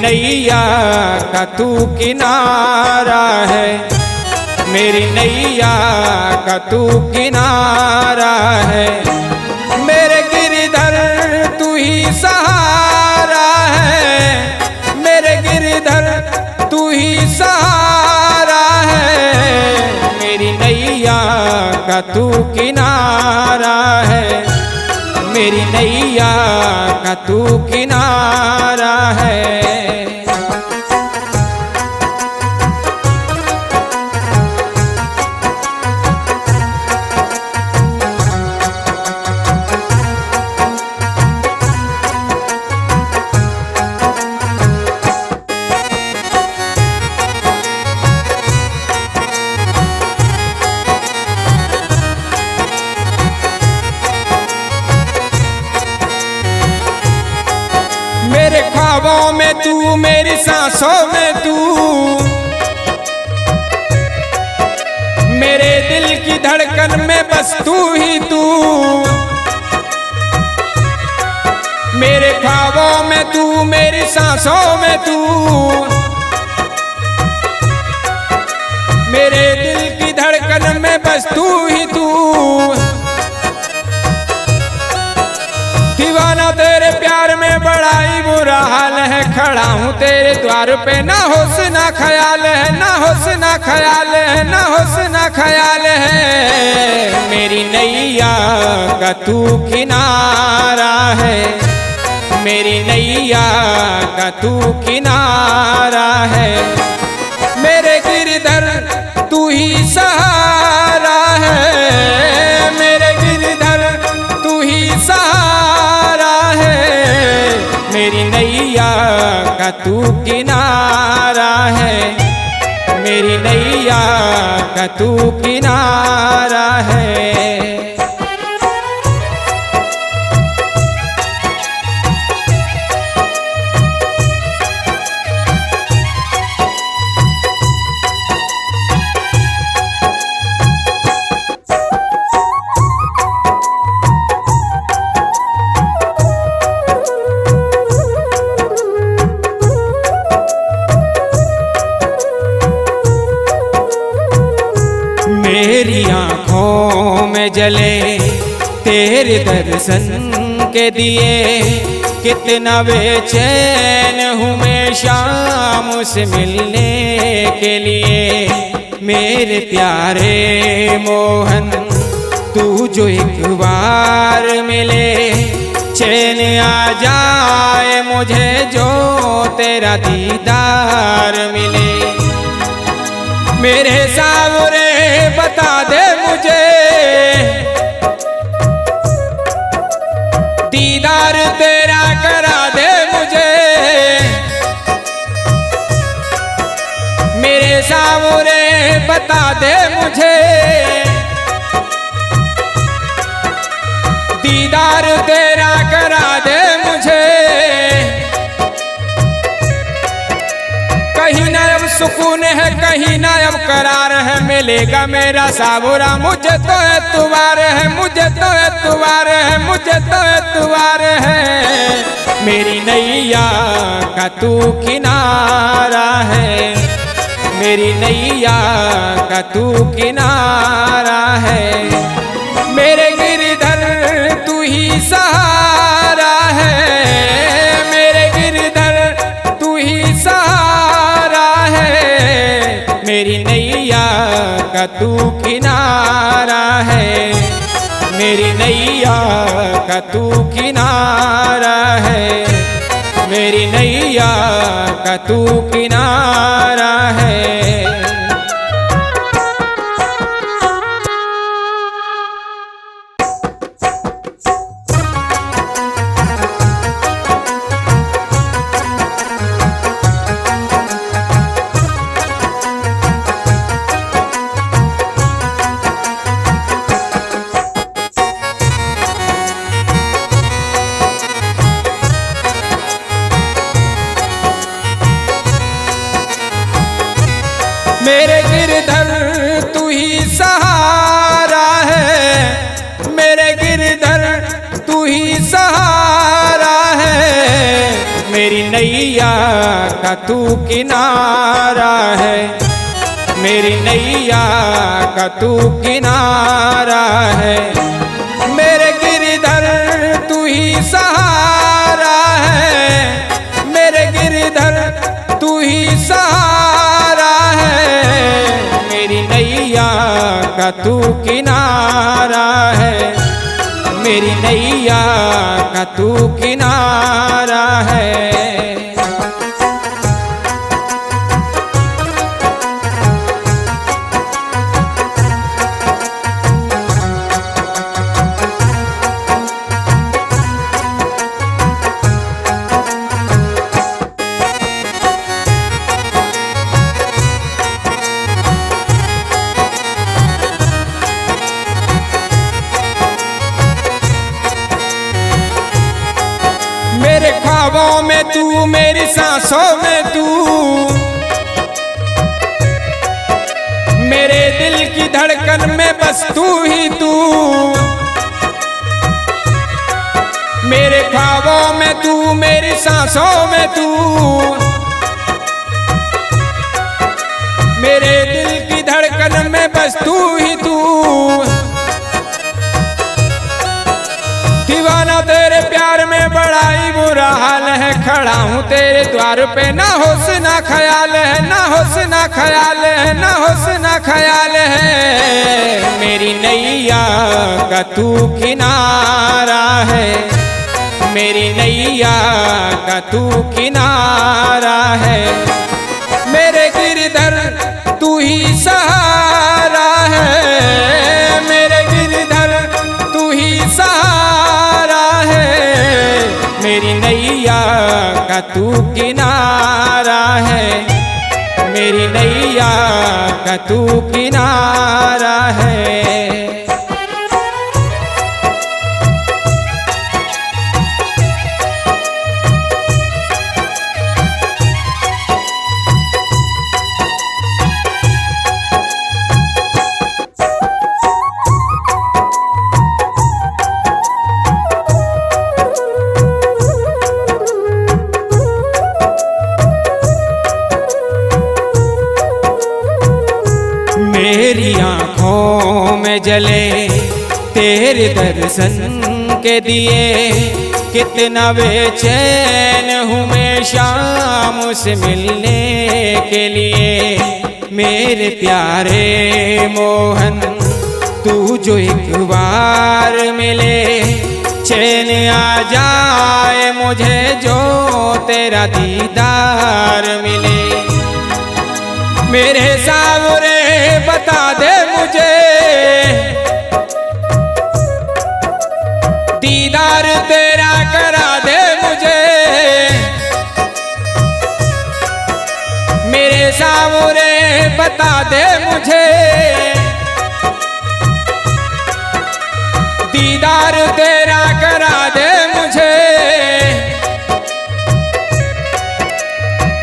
नैया का तू किनारा है, मेरी नैया का तू किनारा है। मेरे गिरधर तू ही सहारा है, मेरे गिरधर तू ही सहारा है। मेरी नैया का तू किनारा है, मेरी नैया का तू किनारा है। मेरे ख्वाबों में तू, मेरी सांसों में तू, मेरे दिल की धड़कन में बस तू ही तू। मेरे ख्वाबों में तू, मेरी सांसों में तू, मेरे दिल की धड़कन में बस तू ही तू। दीवाना तेरे प्यार में बड़ा ही बुरा हाल है, खड़ा हूँ तेरे द्वार पे, ना होश ना ख्याल है, ना होश ना ख्याल है, ना होश ना ख्याल है। मेरी नैया का तू किनारा है, मेरी नैया का तू किनारा है। मेरे गिरधर तू ही सहारा है, मेरे गिरधर तू ही सहारा है। मेरी नैया का तू किनारा है, मेरी नैया का तू किनारा है। मेरी आँखों में जले तेरे दर्शन के दिए, कितना बेचैन हूँ मैं शाम से मिलने के लिए। मेरे प्यारे मोहन तू जो एक बार मिले, चैन आ जाए मुझे जो तेरा दीदार मिले। मेरे सावरे बता दे मुझे, दीदार तेरा करा दे मुझे। मेरे सावरे बता दे मुझे, दीदार तेरा करा दे मुझे। कहीं ना अब सुकून है, कहीं ना अब करार है, मिलेगा मेरा सावरा मुझे तो एतबार है, मुझे तो एतबार है, मुझे तो एतबार है। मेरी नैया का तू किनारा है, मेरी नैया का तू किनारा है। मेरे गिरधर तू ही सहारा है, मेरे गिरधर तू ही सहारा है। मेरी नैया का तू किनारा है, मेरी नैया का तू किनारा है, मेरी नैया का तू किनारा है। का तू किनारा है, मेरी नैया का तू किनारा है। मेरे गिरधर तू ही सहारा है, मेरे गिरधर तू ही सहारा है। मेरी नैया का तू किनारा है, मेरी नैया का तू किनारा है। मेरे ख्वाबों में तू, मेरी सांसों में तू, मेरे दिल की धड़कन में बस तू ही तू। मेरे ख्वाबों में तू, मेरी सांसों में तू, मेरे दिल की धड़कन में बस तू ही तू। दीवाना तेरे प्यार में बड़ा ही बुरा हाल है, खड़ा हूँ तेरे द्वार पे, ना होश ना ख्याल है, ना होश ना ख्याल है, ना होश ना ख्याल है। मेरी नैया का तू किनारा है, मेरी नैया का तू किनारा है। मेरे गिरधर तू ही सहारा है, मेरे गिरधर तू ही सहारा है। मेरी नैया का तू किनारा है, मेरी नैया का तू किनारा है। मेरी आँखों में जले तेरे दर्शन के दिए, कितना बेचैन हूँ मैं शाम से मिलने के लिए। मेरे प्यारे मोहन तू जो एक बार मिले, चैन आ जाए मुझे जो तेरा दीदार मिले। मेरे सावरे बता दे मुझे, दीदार तेरा करा दे मुझे। मेरे सावरे बता दे मुझे, दीदार तेरा करा दे मुझे।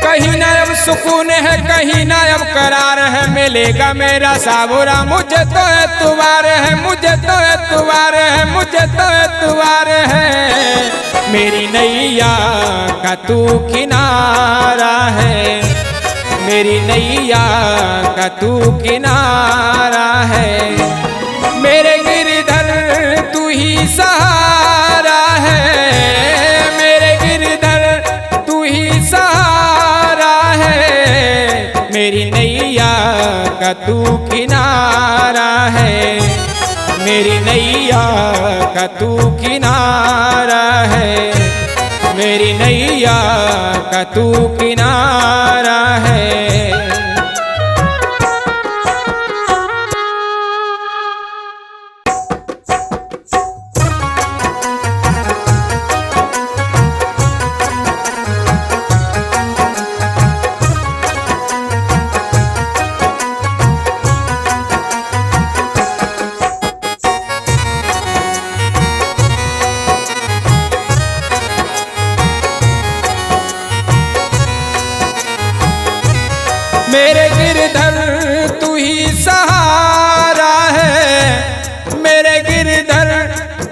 कहीं ना अब सुकून है, कहीं ना अब करार है, मिलेगा मेरा सावरा मुझे तो एतबार है, मुझे तो एतबार है, मुझे तो एतबार है। मेरी नैया का तू किनारा है, मेरी नैया का तू किनारा है। मेरे गिरधर तू ही सहारा है, मेरे गिरधर तू ही सहारा है। मेरी नैया का तू किनारा है, मेरी नैया का तू किनारा है, मेरी नैया का तू किनारा है। मेरे गिरधर तू ही सहारा है, मेरे गिरधर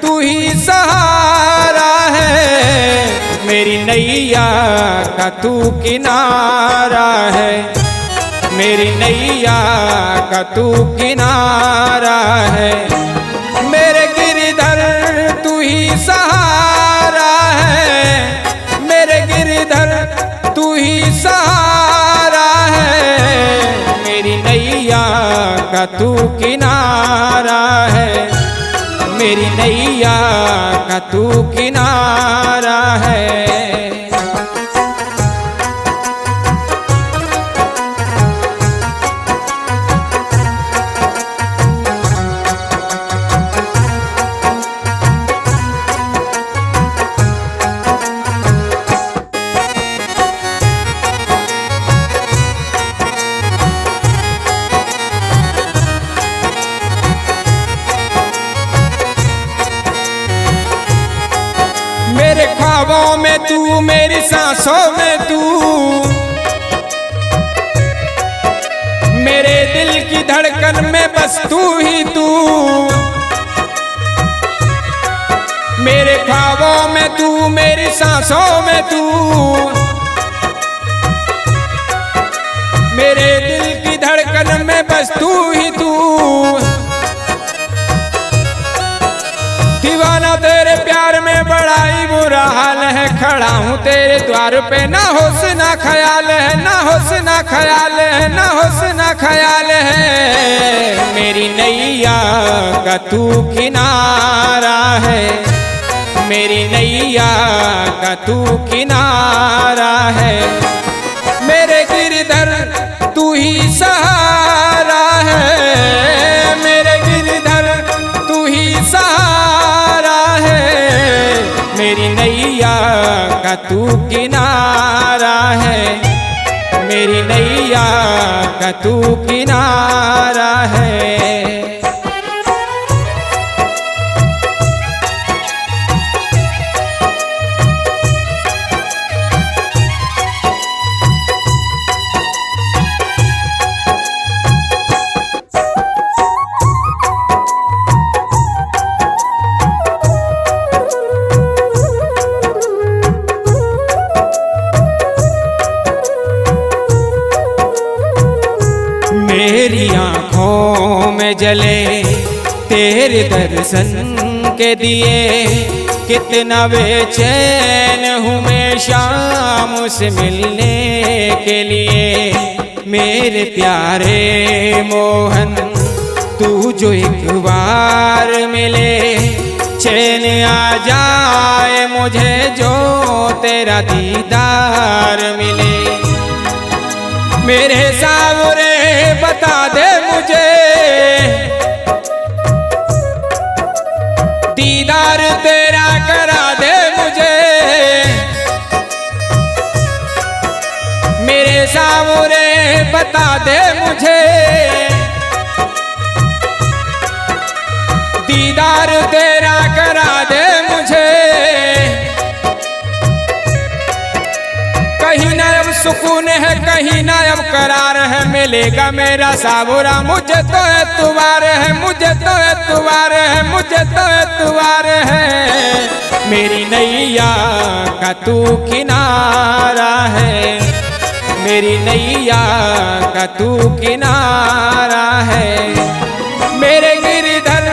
तू ही सहारा है। मेरी नैया का तू किनारा है, मेरी नैया का तू किनारा है। मेरे गिरधर तू ही सहारा है, मेरे गिरधर तू ही सहारा है। मेरी नैया का तू किनारा है, मेरी नैया का तू किनारा है। मेरे ख्वाबों में तू, मेरी सांसों में तू, मेरे दिल की धड़कन में बस तू ही तू। मेरे ख्वाबों में तू, मेरी सांसों में तू, मेरे दिल की धड़कन में बस तू ही तू। दीवाना तेरे प्यार में बड़ा ही बुरा हाल है, खड़ा हूँ तेरे द्वार पे, ना होश ना ख्याल है, ना होश ना ख्याल है, ना होश ना ख्याल है। मेरी नैया का तू किनारा है, मेरी नैया का तू किनारा है। मेरे गिरधर तू ही सहारा है, मेरे गिरधर तू ही सहारा है। मेरी नैया का तू किनारा है, मेरी नैया का तू किनारा है। मेरी आँखों में जले तेरे दर्शन के दिए, कितना बेचैन हूँ मैं शाम से मिलने के लिए। मेरे प्यारे मोहन तू जो एक बार मिले, चैन आ जाए मुझे जो तेरा दीदार मिले। मेरे सावरे बता दे मुझे, दीदार तेरा करा दे मुझे। मेरे सावरे बता दे मुझे, दीदार तेरा करा दे मुझे। कहीं ना अब सुकून है, कहीं ना अब करार है, मिलेगा मेरा सावरा मुझे तो एतबार है, मुझे तो एतबार है, मुझे तो एतबार है। मेरी नैया का तू किनारा है, मेरी नैया का तू किनारा है। मेरे गिरधर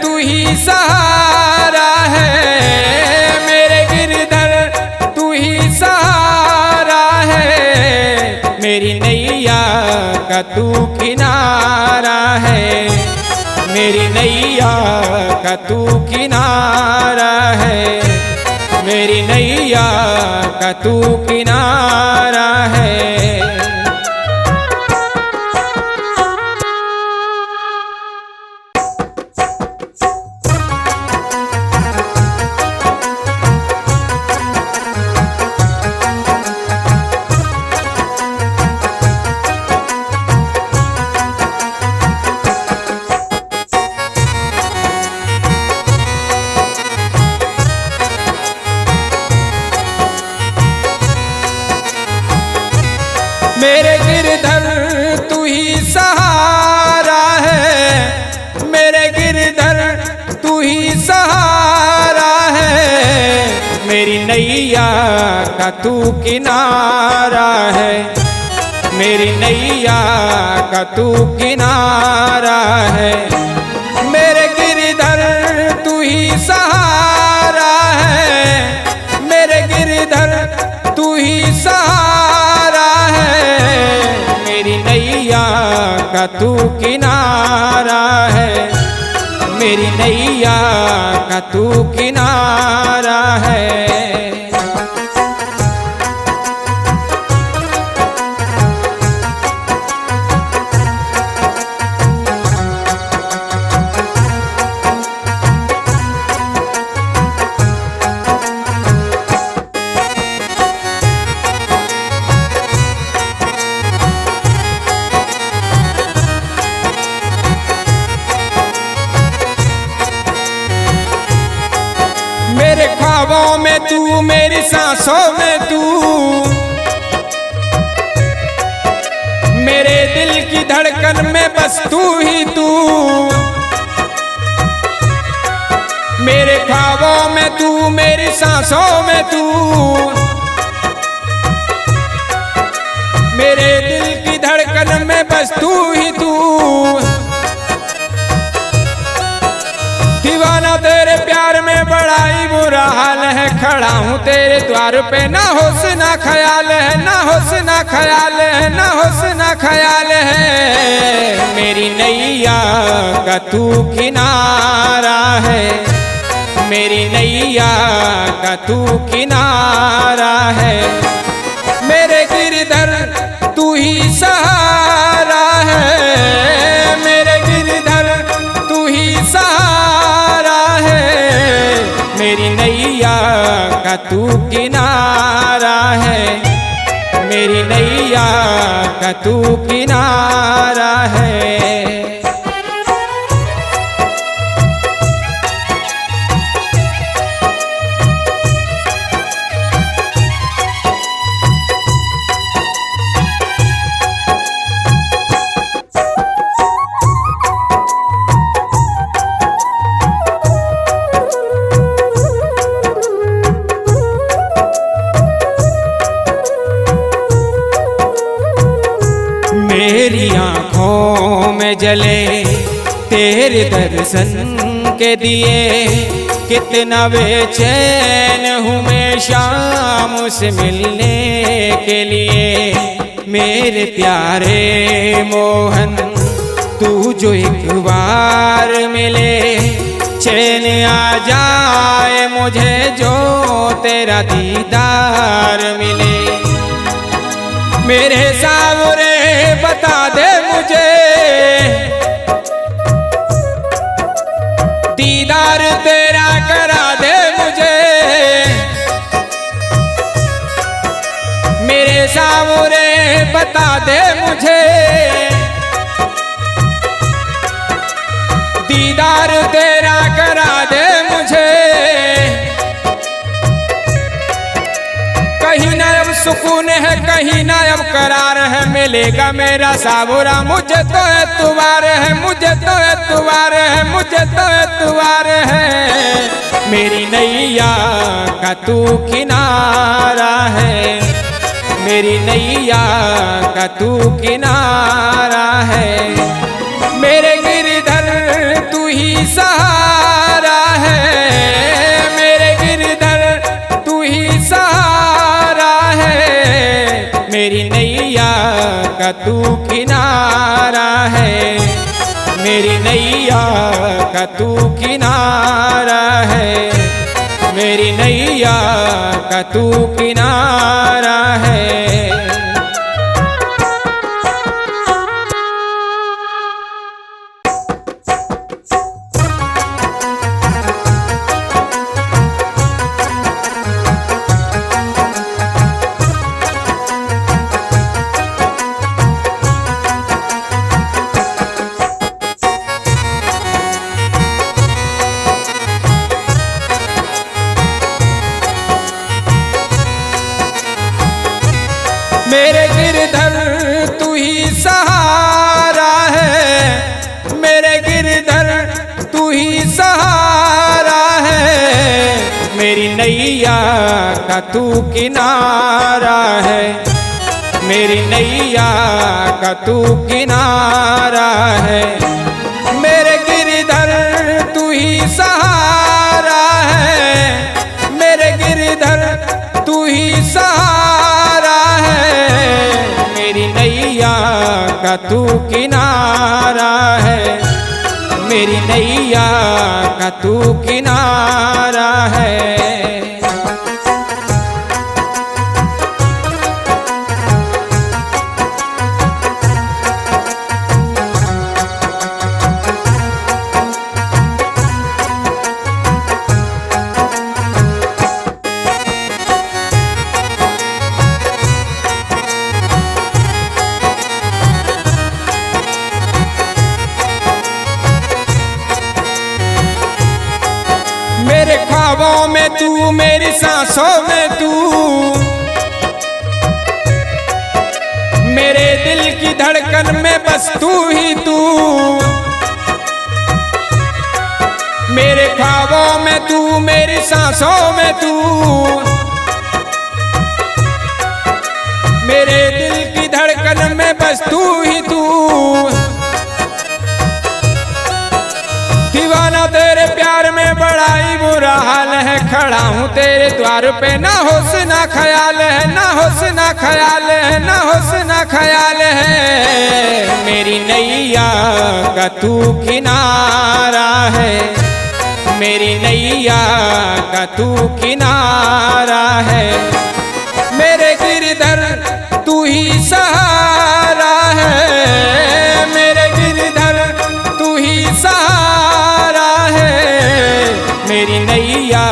तू ही सहारा है, मेरे गिरधर तू ही सहारा है। मेरी नैया का तू किनारा है, मेरी नैया का तू किनारा है, मेरी नैया का तू किनारा है। मेरे गिरधर तू ही सहारा है, मेरे गिरधर तू ही सहारा है। मेरी नैया का तू किनारा है, मेरी नैया का तू किनारा है। मेरे गिरधर तू ही सहारा है, मेरे गिरधर तू ही सहारा है। मेरी नैया का तू किनारा है, मेरी नैया का तू किनारा है। मेरे ख्वाबों में तू, मेरी सांसों में तू, मेरे दिल की धड़कन में बस तू ही तू। मेरे ख्वाबों में तू, मेरी सांसों में तू, मेरे दिल की धड़कन में बस तू ही तू। दीवाना तेरे प्यार में बड़ा ही बुरा हाल है, खड़ा हूँ तेरे द्वार पे, ना होश ना ख्याल है, ना होश ना ख्याल है, ना होश ना ख्याल है। मेरी नैया का तू किनारा है, मेरी नैया का तू किनारा है। मेरे गिरधर तू ही सहारा है, मेरे गिरधर तू ही सहारा है। मेरी नैया का तू किनारा है, मेरी नैया का तू किनारा है। मेरी आँखों में जले तेरे दर्शन के दिए, कितना बेचैन हूँ मैं शाम से मिलने के लिए। मेरे प्यारे मोहन तू जो एक बार मिले, चैन आ जाए मुझे जो तेरा दीदार मिले। मेरे सावरे बता दे मुझे, दीदार तेरा करा दे मुझे। मेरे सावरे बता दे मुझे, दीदार तेरा करा दे मुझे। कहीं ना अब सुकून है, कहीं ना अब करार है, मिलेगा मेरा सावरा मुझे तो एतबार है, मुझे तो एतबार है, मुझे तो एतबार है। मेरी नैया का तू किनारा है, मेरी नैया का तू किनारा है। मेरे गिरधर तू ही सहारा है, मेरे गिरधर तू ही सहारा है। मेरी नैया का तू किनारा है, मेरी नैया का तू किनारा है, मेरी नैया का तू किनारा है। मेरी नैया का तू किनारा है, मेरी नैया का तू किनारा है। मेरे गिरधर तू ही सहारा है, मेरे गिरधर तू ही सहारा है। मेरी नैया का तू किनारा है, मेरी नैया का तू किनारा है। मेरे ख्वाबों में तू, मेरी सांसों में तू, मेरे दिल की धड़कन में बस तू ही तू। मेरे ख्वाबों में तू, मेरी सांसों में तू, मेरे दिल की धड़कन में बस तू ही तू। दीवाना तेरे प्यार में बड़ा ही बुरा हाल है, खड़ा हूँ तेरे द्वार पे, ना होश ना ख्याल है, ना होश ना ख्याल है, ना होश ना ख्याल है। मेरी नैया का तू किनारा है, मेरी नैया का तू किनारा है। मेरे गिरधर तू ही सहारा है, मेरे गिरधर तू ही सहारा है। मेरी नैया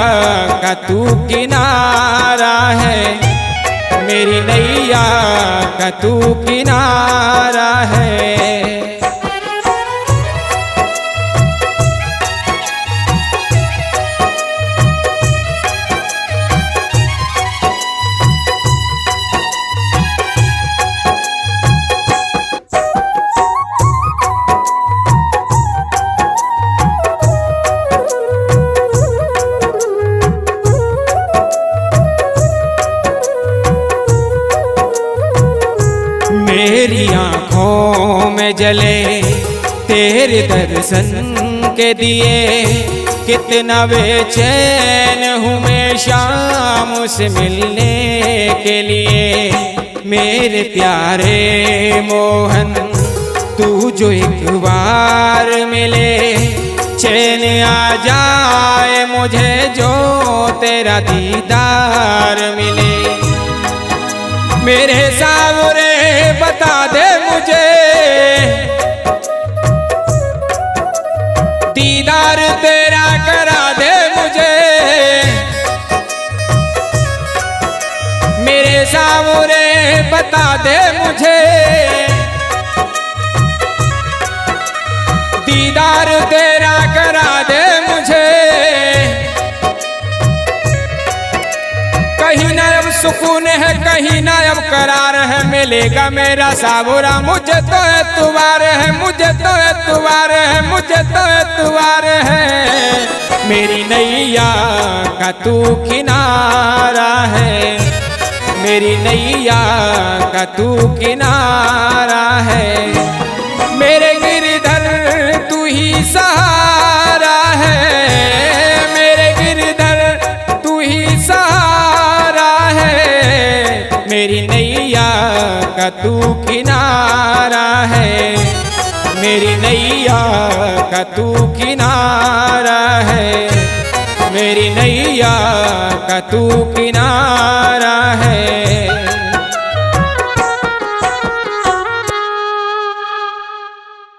का तू किनारा है, मेरी नैया का तू किनारा है। मेरी आँखों में जले तेरे दर्शन के दिए, कितना बेचैन हूँ मैं शाम से मिलने के लिए। मेरे प्यारे मोहन तू जो एक बार मिले, चैन आ जाए मुझे जो तेरा दीदार मिले। मेरे सावरे बता दे मुझे, दीदार तेरा करा दे मुझे। मेरे सावरे बता दे मुझे, दीदार तेरा करा दे मुझे। कहीं ना अब सुकून है, कहीं ना अब करार है, मिलेगा मेरा सावरा मुझे तो एतबार है, मुझे तो एतबार है, मुझे तो एतबार है। मेरी नैया का तू किनारा है, मेरी नैया का तू किनारा है। मेरे गिरधर तू ही सहारा है, मेरे गिरधर तू ही सहारा है। मेरी नैया का तू किनारा है, मेरी नैया का तू किनारा है, मेरी नैया का तू किनारा